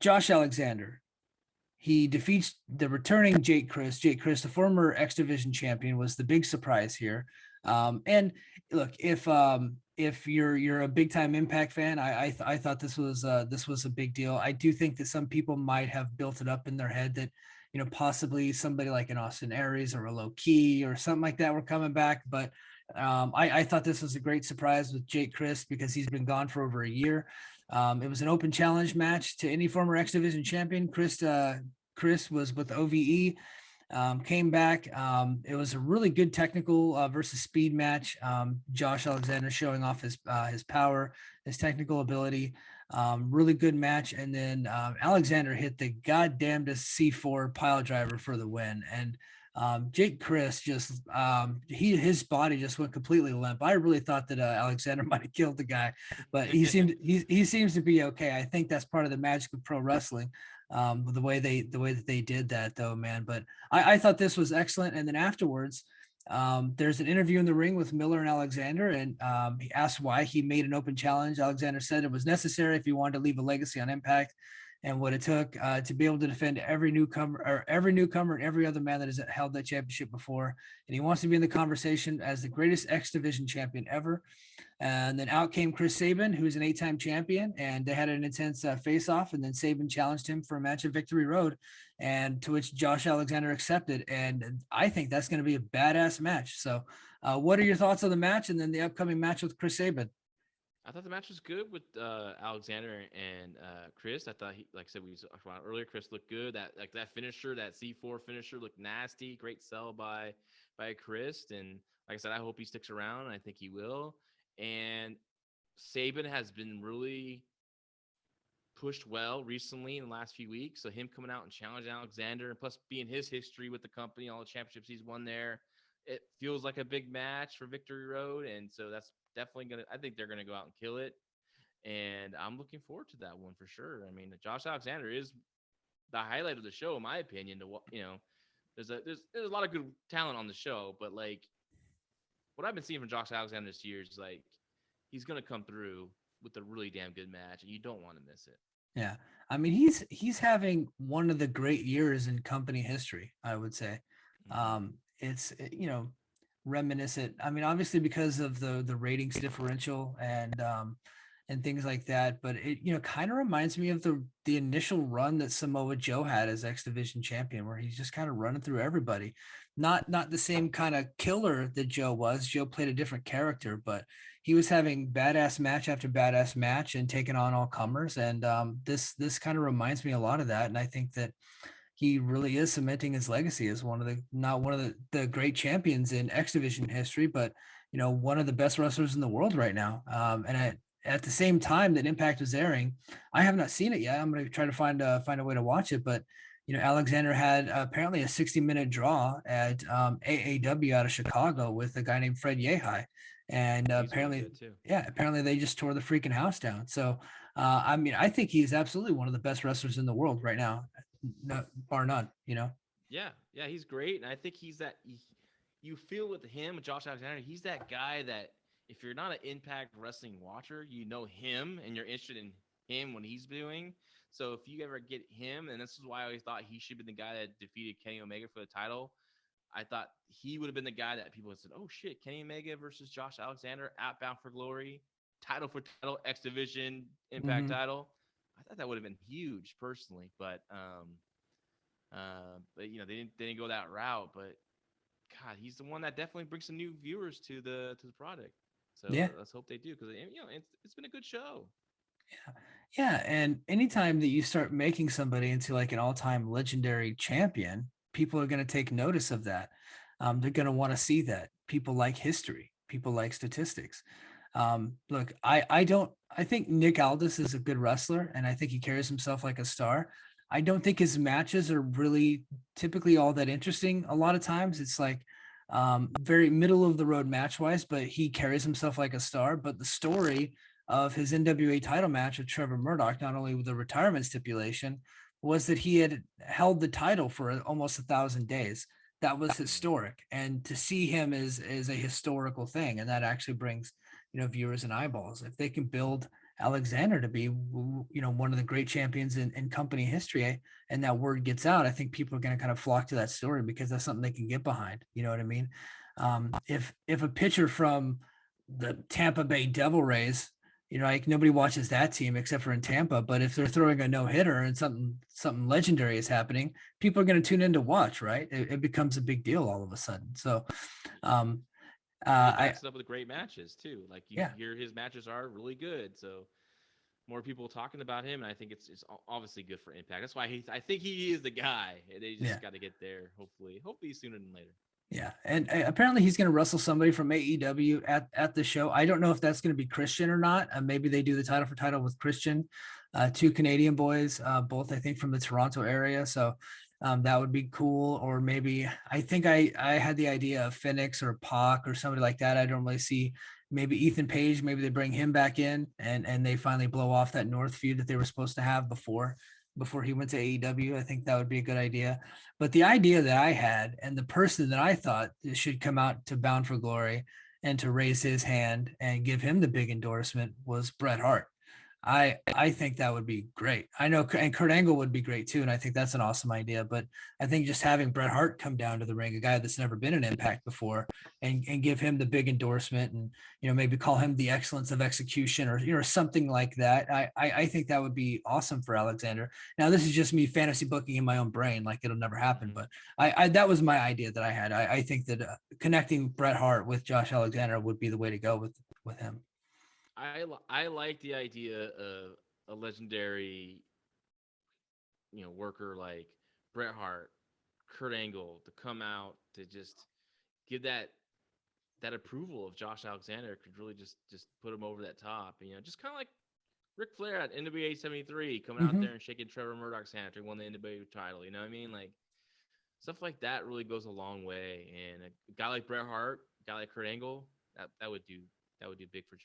Josh Alexander. He defeats the returning Jake Chris. Jake Chris, the former X Division champion, was the big surprise here. And look, if you're a big time Impact fan, I thought this was a big deal. I do think that some people might have built it up in their head that possibly somebody like an Austin Aries or a Low Key or something like that were coming back, but I thought this was a great surprise with Jake Chris because he's been gone for over a year. It was an open challenge match to any former X Division champion. Chris was with OVE, came back. It was a really good technical versus speed match. Josh Alexander showing off his power, his technical ability. Really good match. And then Alexander hit the goddamnedest C4 pile driver for the win. And Jake Chris just his body just went completely limp. I really thought that Alexander might have killed the guy, but he seems to be okay. I think that's part of the magic of pro wrestling. The way that they did that though, man. But I thought this was excellent. And then afterwards, there's an interview in the ring with Miller and Alexander, and he asked why he made an open challenge. Alexander said it was necessary if he wanted to leave a legacy on Impact, and what it took to be able to defend every newcomer and every other man that has held that championship before. And he wants to be in the conversation as the greatest X Division champion ever. And then out came Chris Sabin, who's an 8-time champion, and they had an intense face-off. And then Sabin challenged him for a match at Victory Road, and to which Josh Alexander accepted. And I think that's going to be a badass match. So, what are your thoughts on the match and then the upcoming match with Chris Sabin? I thought the match was good with Alexander and Chris. I thought like I said, we talked about earlier, Chris looked good. That finisher, that C4 finisher looked nasty. Great sell by Chris. And like I said, I hope he sticks around. I think he will. And Sabin has been really pushed well recently in the last few weeks. So him coming out and challenging Alexander, and plus being his history with the company, all the championships he's won there, it feels like a big match for Victory Road. And so that's definitely I think they're gonna go out and kill it. And I'm looking forward to that one for sure. I mean, Josh Alexander is the highlight of the show, in my opinion. There's a lot of good talent on the show, but like what I've been seeing from Josh Alexander this year is like he's gonna come through with a really damn good match, and you don't want to miss it. Yeah, I mean he's having one of the great years in company history, I would say. It's reminiscent. I mean, obviously because of the ratings differential and things like that, but it kind of reminds me of the initial run that Samoa Joe had as X Division champion, where he's just kind of running through everybody. Not the same kind of killer that Joe was. Joe played a different character, but he was having badass match after badass match and taking on all comers. And this kind of reminds me a lot of that. And I think that he really is cementing his legacy as not one of the great champions in X Division history, but one of the best wrestlers in the world right now. At the same time that Impact was airing, I have not seen it yet. I'm going to try to find a way to watch it, but Alexander had apparently a 60-minute draw at AAW out of Chicago with a guy named Fred Yehai. And apparently they just tore the freaking house down. So, I mean, I think he's absolutely one of the best wrestlers in the world right now, bar none, Yeah, he's great. And I think he's that, you feel with him, with Josh Alexander, he's that guy that if you're not an Impact Wrestling watcher, you know him and you're interested in him when he's doing. So if you ever get him, and this is why I always thought he should be the guy that defeated Kenny Omega for the title, I thought he would have been the guy that people would have said, oh shit, Kenny Omega versus Josh Alexander at Bound for Glory, title for title, X Division, Impact title. I thought that would have been huge personally, but they didn't go that route. But God, he's the one that definitely brings some new viewers to the product. So let's hope they do, because it's been a good show. Yeah, and anytime that you start making somebody into like an all-time legendary champion, people are going to take notice of that. They're going to want to see that. People like history. People like statistics. Look, I think Nick Aldis is a good wrestler, and I think he carries himself like a star. I don't think his matches are really typically all that interesting. A lot of times it's like very middle of the road match wise, but he carries himself like a star. But the story of his NWA title match with Trevor Murdoch, not only with the retirement stipulation, was that he had held the title for almost 1,000 days. That was historic. And to see him is a historical thing. And that actually brings, viewers and eyeballs. If they can build Alexander to be, one of the great champions in company history, and that word gets out, I think people are going to kind of flock to that story because that's something they can get behind. You know what I mean? If a pitcher from the Tampa Bay Devil Rays, like nobody watches that team except for in Tampa, but if they're throwing a no hitter and something legendary is happening, people are going to tune in to watch, right? It becomes a big deal all of a sudden. So, um, And he I backs it up with great matches too. Like you yeah, hear his matches are really good, so more people talking about him, and I think it's obviously good for Impact. That's why I think he is the guy. They yeah. just got to get there. Hopefully sooner than later. Yeah, and apparently he's going to wrestle somebody from AEW at the show. I don't know if that's going to be Christian or not. Maybe they do the title for title with Christian, two Canadian boys, both I think from the Toronto area. So that would be cool. Or maybe I think I had the idea of Phoenix or Pac or somebody like that. I don't really see. Maybe Ethan Page. Maybe they bring him back in and they finally blow off that North feud that they were supposed to have before he went to AEW. I think that would be a good idea. But the idea that I had and the person that I thought should come out to Bound for Glory and to raise his hand and give him the big endorsement was Bret Hart. I think that would be great. I know, and Kurt Angle would be great too, and I think that's an awesome idea. But I think just having Bret Hart come down to the ring, a guy that's never been in Impact before, and give him the big endorsement, and maybe call him the excellence of execution, or something like that. I think that would be awesome for Alexander. Now this is just me fantasy booking in my own brain, like it'll never happen. Mm-hmm. But I that was my idea that I had. I think that connecting Bret Hart with Josh Alexander would be the way to go with him. I like the idea of a legendary, worker like Bret Hart, Kurt Angle to come out to just give that approval of Josh Alexander could really just put him over that top. Just kind of like Ric Flair at NWA 73 coming out Mm-hmm. there and shaking Trevor Murdoch's hand after he won the NWA title. You know what I mean? Like stuff like that really goes a long way. And a guy like Bret Hart, a guy like Kurt Angle, that would do big for Josh.